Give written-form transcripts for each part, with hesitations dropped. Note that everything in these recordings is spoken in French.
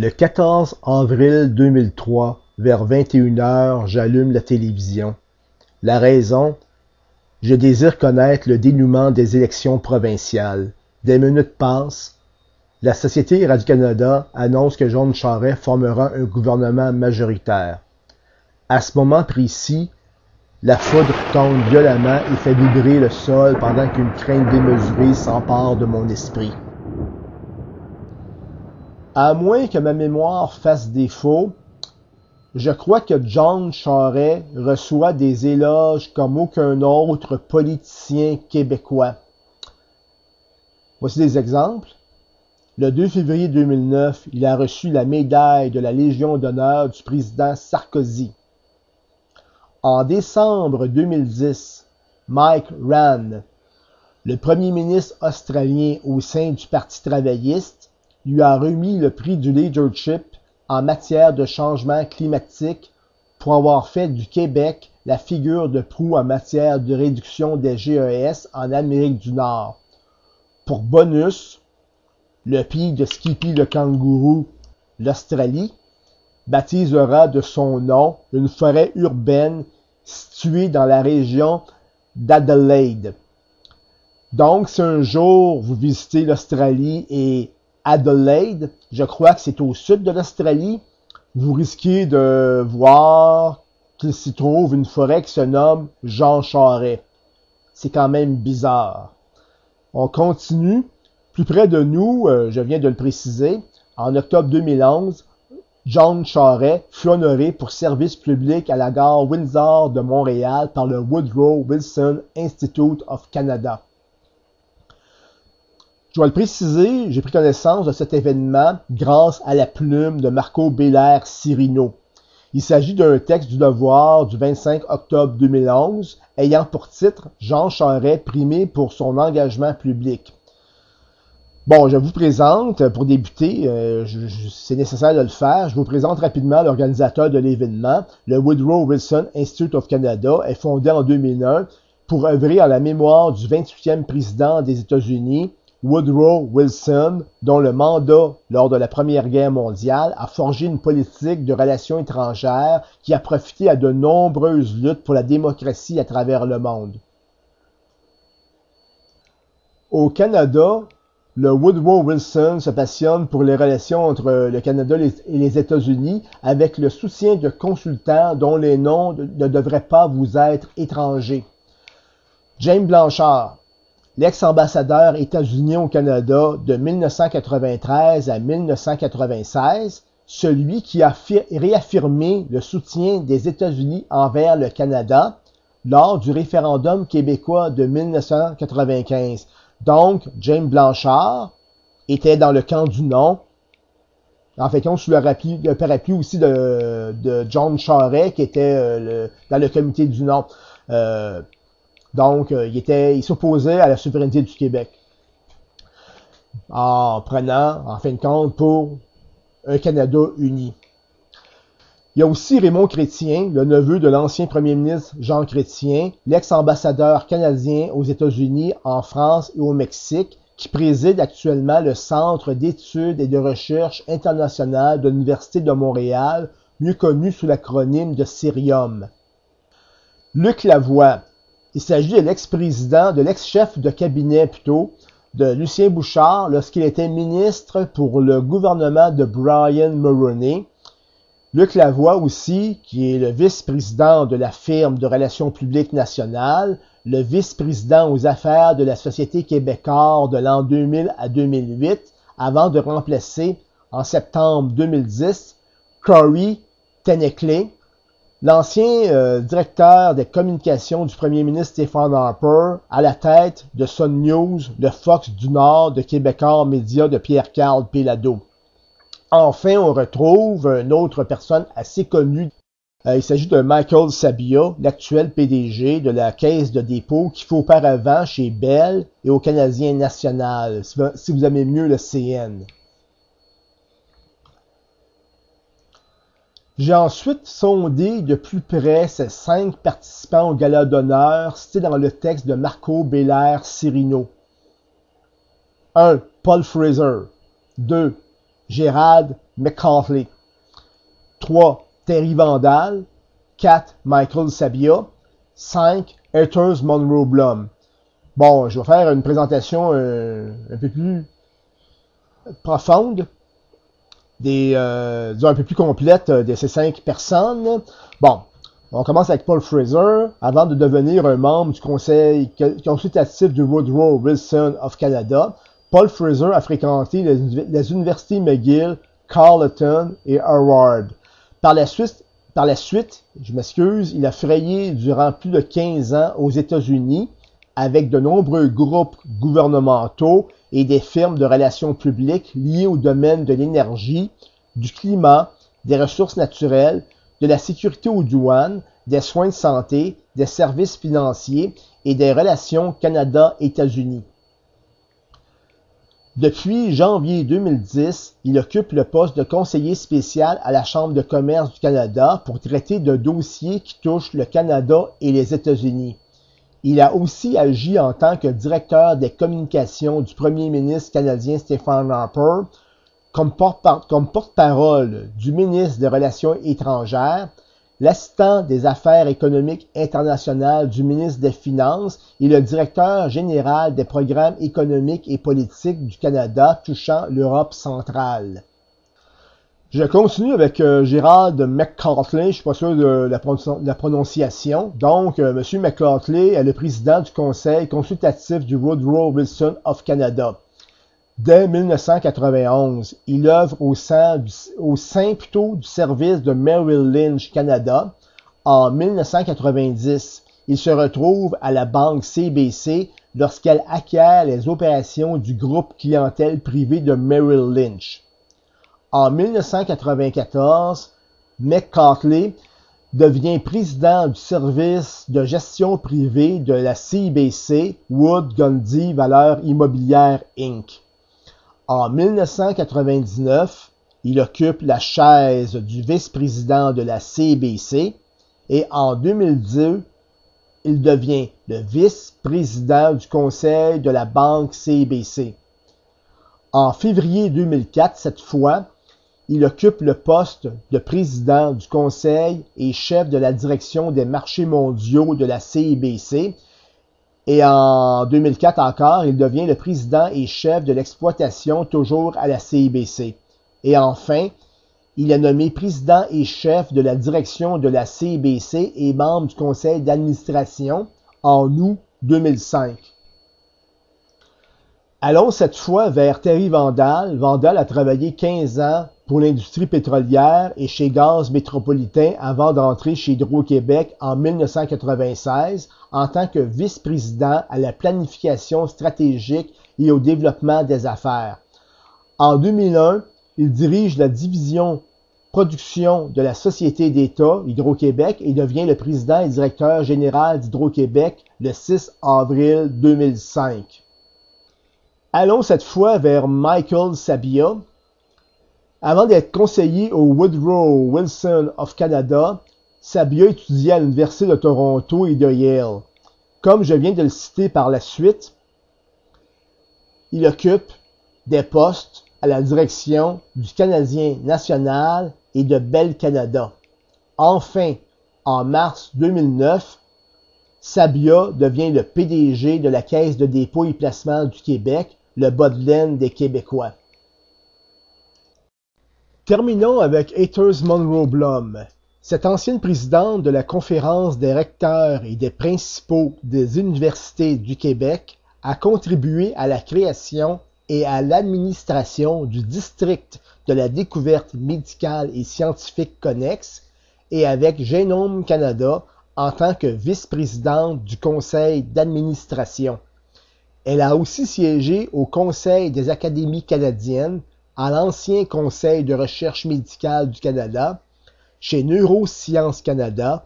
Le 14 avril 2003, vers 21h, j'allume la télévision. La raison? Je désire connaître le dénouement des élections provinciales. Des minutes passent. La Société Radio-Canada annonce que John Charest formera un gouvernement majoritaire. À ce moment précis, la foudre tombe violemment et fait vibrer le sol pendant qu'une crainte démesurée s'empare de mon esprit. À moins que ma mémoire fasse défaut, je crois que John Charest reçoit des éloges comme aucun autre politicien québécois. Voici des exemples. Le 2 février 2009, il a reçu la médaille de la Légion d'honneur du président Sarkozy. En décembre 2010, Mike Rann, le premier ministre australien au sein du Parti travailliste, lui a remis le prix du leadership en matière de changement climatique pour avoir fait du Québec la figure de proue en matière de réduction des GES en Amérique du Nord. Pour bonus, le pays de Skippy le kangourou, l'Australie, baptisera de son nom une forêt urbaine située dans la région d'Adelaide. Donc, si un jour vous visitez l'Australie et Adelaide, je crois que c'est au sud de l'Australie, vous risquez de voir qu'il s'y trouve une forêt qui se nomme Jean Charest. C'est quand même bizarre. On continue. Plus près de nous, je viens de le préciser, en octobre 2011, John Charest fut honoré pour service public à la gare Windsor de Montréal par le Woodrow Wilson Institute of Canada. Je dois le préciser, j'ai pris connaissance de cet événement grâce à la plume de Marco Bélair Cirino. Il s'agit d'un texte du Devoir du 25 octobre 2011 ayant pour titre « Jean Charest primé pour son engagement public ». Bon, je vous présente, pour débuter, c'est nécessaire de le faire, je vous présente rapidement l'organisateur de l'événement. Le Woodrow Wilson Institute of Canada est fondé en 2001 pour œuvrer à la mémoire du 28e président des États-Unis, Woodrow Wilson, dont le mandat lors de la Première Guerre mondiale a forgé une politique de relations étrangères qui a profité à de nombreuses luttes pour la démocratie à travers le monde. Au Canada, le Woodrow Wilson se passionne pour les relations entre le Canada et les États-Unis avec le soutien de consultants dont les noms ne devraient pas vous être étrangers. James Blanchard, l'ex-ambassadeur états-unien au Canada de 1993 à 1996, celui qui a réaffirmé le soutien des États-Unis envers le Canada lors du référendum québécois de 1995. Donc, James Blanchard était dans le camp du non, en fait, sous le parapluie aussi de John Charest, qui était dans le comité du non. Donc, il s'opposait à la souveraineté du Québec, en prenant, en fin de compte, pour un Canada uni. Il y a aussi Raymond Chrétien, le neveu de l'ancien premier ministre Jean Chrétien, l'ex-ambassadeur canadien aux États-Unis, en France et au Mexique, qui préside actuellement le Centre d'études et de recherche internationale de l'Université de Montréal, mieux connu sous l'acronyme de CERIUM. Luc Lavoie, il s'agit de l'ex-chef de cabinet plutôt, de Lucien Bouchard lorsqu'il était ministre pour le gouvernement de Brian Mulroney. Luc Lavoie aussi, qui est le vice-président de la firme de relations publiques nationales, le vice-président aux affaires de la Société Québécois de l'an 2000 à 2008, avant de remplacer, en septembre 2010, Corey Teneckley, l'ancien directeur des communications du premier ministre Stephen Harper, à la tête de Sun News, de Fox du Nord, de Québécois Média de Pierre-Carl Péladeau. Enfin, on retrouve une autre personne assez connue. Il s'agit de Michael Sabia, l'actuel PDG de la Caisse de dépôt qui fut auparavant chez Bell et au Canadien National, si vous aimez mieux le CN. J'ai ensuite sondé de plus près ces 5 participants au gala d'honneur cités dans le texte de Marco Bélair Cirino. 1. Paul Fraser. 2. Gérald McCarthy. 3. Terry Vandal. 4. Michael Sabia. 5. Ethers Monroe Blum. Bon, je vais faire une présentation un peu plus profonde, disons un peu plus complète de ces 5 personnes. Bon, on commence avec Paul Fraser. Avant de devenir un membre du conseil consultatif du Woodrow Wilson of Canada, Paul Fraser a fréquenté les universités McGill, Carleton et Harvard. Par la suite, il a frayé durant plus de 15 ans aux États-Unis avec de nombreux groupes gouvernementaux et des firmes de relations publiques liées au domaine de l'énergie, du climat, des ressources naturelles, de la sécurité aux douanes, des soins de santé, des services financiers et des relations Canada-États-Unis. Depuis janvier 2010, il occupe le poste de conseiller spécial à la Chambre de commerce du Canada pour traiter de dossiers qui touchent le Canada et les États-Unis. Il a aussi agi en tant que directeur des communications du premier ministre canadien Stephen Harper, comme porte-parole du ministre des Relations étrangères, l'assistant des affaires économiques internationales du ministre des Finances et le directeur général des programmes économiques et politiques du Canada touchant l'Europe centrale. Je continue avec Gerald McCarthy, je ne suis pas sûr de la prononciation. Donc, M. McCarthy est le président du conseil consultatif du Woodrow Wilson of Canada. Dès 1991, il œuvre au sein du service de Merrill Lynch Canada. En 1990, il se retrouve à la banque CBC lorsqu'elle acquiert les opérations du groupe clientèle privé de Merrill Lynch. En 1994, McCarthy devient président du service de gestion privée de la CBC Wood Gundy Valeurs Immobilières Inc. En 1999, il occupe la chaise du vice-président de la CBC et en 2002, il devient le vice-président du conseil de la banque CBC. En février 2004, cette fois, il occupe le poste de président du conseil et chef de la direction des marchés mondiaux de la CBC. Et en 2004 encore, il devient le président et chef de l'exploitation toujours à la CBC. Et enfin, il est nommé président et chef de la direction de la CBC et membre du conseil d'administration en août 2005. Allons cette fois vers Terry Vandal. Vandal a travaillé 15 ans pour l'industrie pétrolière et chez Gaz Métropolitain avant d'entrer chez Hydro-Québec en 1996 en tant que vice-président à la planification stratégique et au développement des affaires. En 2001, il dirige la division production de la Société d'État Hydro-Québec et devient le président et directeur général d'Hydro-Québec le 6 avril 2005. Allons cette fois vers Michael Sabia. Avant d'être conseiller au Woodrow Wilson of Canada, Sabia étudiait à l'Université de Toronto et de Yale. Comme je viens de le citer par la suite, il occupe des postes à la direction du Canadien national et de Bell Canada. Enfin, en mars 2009, Sabia devient le PDG de la Caisse de dépôt et placement du Québec, le bas de laine des Québécois. Terminons avec Ethers Monroe Blum. Cette ancienne présidente de la Conférence des recteurs et des principaux des universités du Québec a contribué à la création et à l'administration du district de la découverte médicale et scientifique connexe et avec Génome Canada en tant que vice-présidente du conseil d'administration. Elle a aussi siégé au Conseil des Académies canadiennes, à l'Ancien Conseil de recherche médicale du Canada, chez Neurosciences Canada,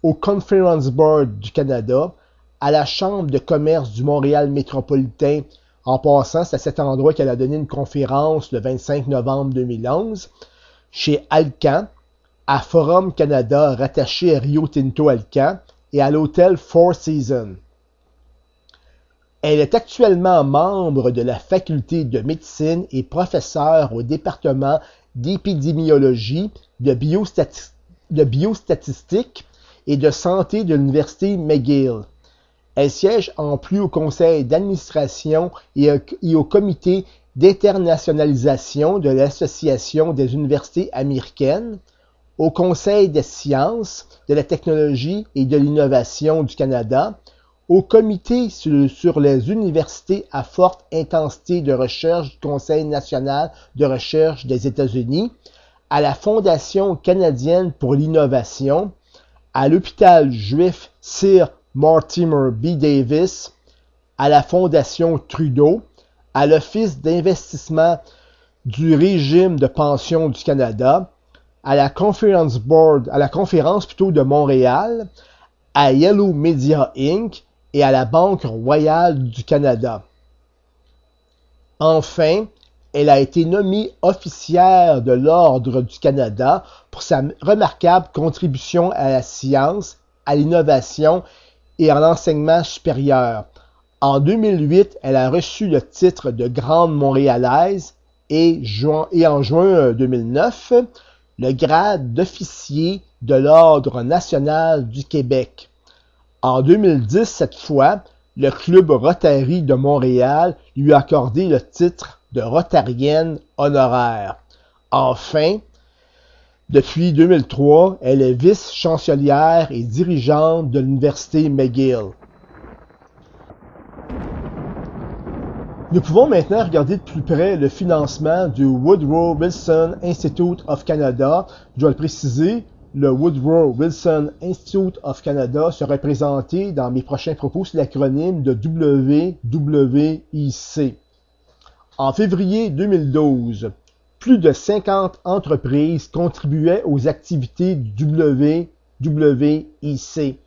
au Conference Board du Canada, à la Chambre de commerce du Montréal métropolitain. En passant, c'est à cet endroit qu'elle a donné une conférence le 25 novembre 2011, chez Alcan, à Forum Canada rattaché à Rio Tinto Alcan et à l'hôtel Four Seasons. Elle est actuellement membre de la faculté de médecine et professeure au département d'épidémiologie, de biostatistique et de santé de l'Université McGill. Elle siège en plus au conseil d'administration et au comité d'internationalisation de l'Association des universités américaines, au Conseil des sciences, de la technologie et de l'innovation du Canada, au Comité sur les universités à forte intensité de recherche du Conseil national de recherche des États-Unis, à la Fondation canadienne pour l'innovation, à l'hôpital juif Sir Mortimer B. Davis, à la Fondation Trudeau, à l'Office d'investissement du régime de pension du Canada, à la conférence de Montréal, à Yellow Media Inc. et à la Banque royale du Canada. Enfin, elle a été nommée officière de l'Ordre du Canada pour sa remarquable contribution à la science, à l'innovation et à l'enseignement supérieur. En 2008, elle a reçu le titre de Grande Montréalaise et en juin 2009, le grade d'officier de l'Ordre national du Québec. En 2010, cette fois, le Club Rotary de Montréal lui a accordé le titre de Rotarienne honoraire. Enfin, depuis 2003, elle est vice-chancelière et dirigeante de l'Université McGill. Nous pouvons maintenant regarder de plus près le financement du Woodrow Wilson Institute of Canada. Je dois le préciser, le Woodrow Wilson Institute of Canada sera présenté dans mes prochains propos sous l'acronyme de WWIC. En février 2012, plus de 50 entreprises contribuaient aux activités du WWIC.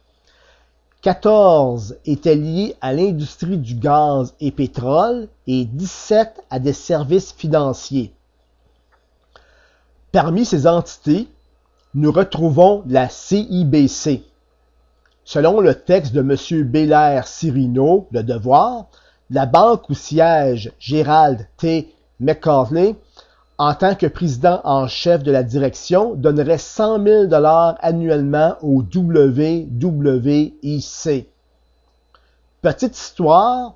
14 étaient liées à l'industrie du gaz et pétrole et 17 à des services financiers. Parmi ces entités, nous retrouvons la CIBC. Selon le texte de M. Bélair-Sirino, Le Devoir, la banque où siège Gerald T. McCartney, en tant que président en chef de la direction, donnerait 100 000 $ annuellement au WWIC. Petite histoire,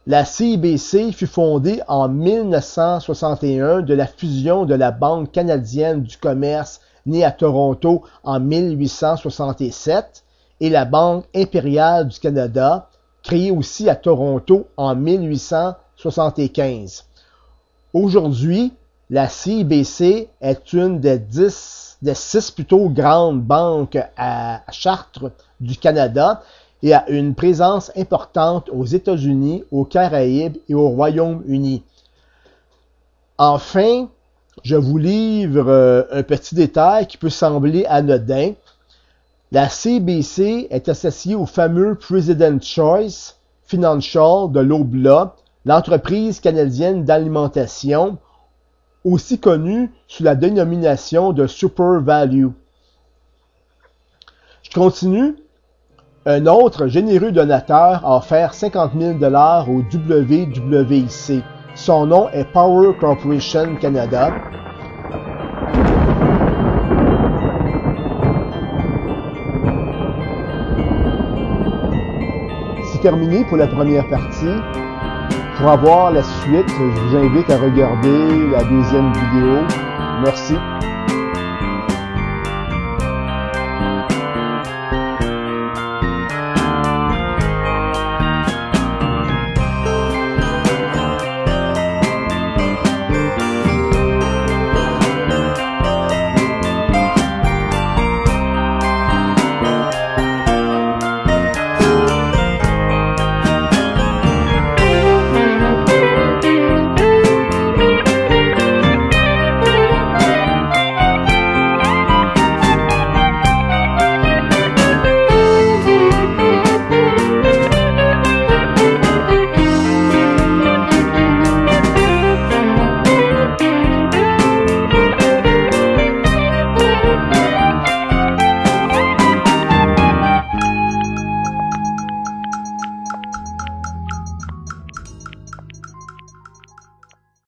la CIBC fut fondée en 1961 de la fusion de la Banque canadienne du commerce née à Toronto en 1867 et la Banque impériale du Canada, créée aussi à Toronto en 1875. Aujourd'hui, la CIBC est une des six plutôt grandes banques à Chartres du Canada et a une présence importante aux États-Unis, aux Caraïbes et au Royaume-Uni. Enfin, je vous livre un petit détail qui peut sembler anodin. La CIBC est associée au fameux President's Choice Financial de l'Obla, l'entreprise canadienne d'alimentation, aussi connue sous la dénomination de Super Value. Je continue. Un autre généreux donateur a offert 50 000 $ au WWIC. Son nom est Power Corporation Canada. C'est terminé pour la première partie. Pour avoir la suite, je vous invite à regarder la deuxième vidéo. Merci.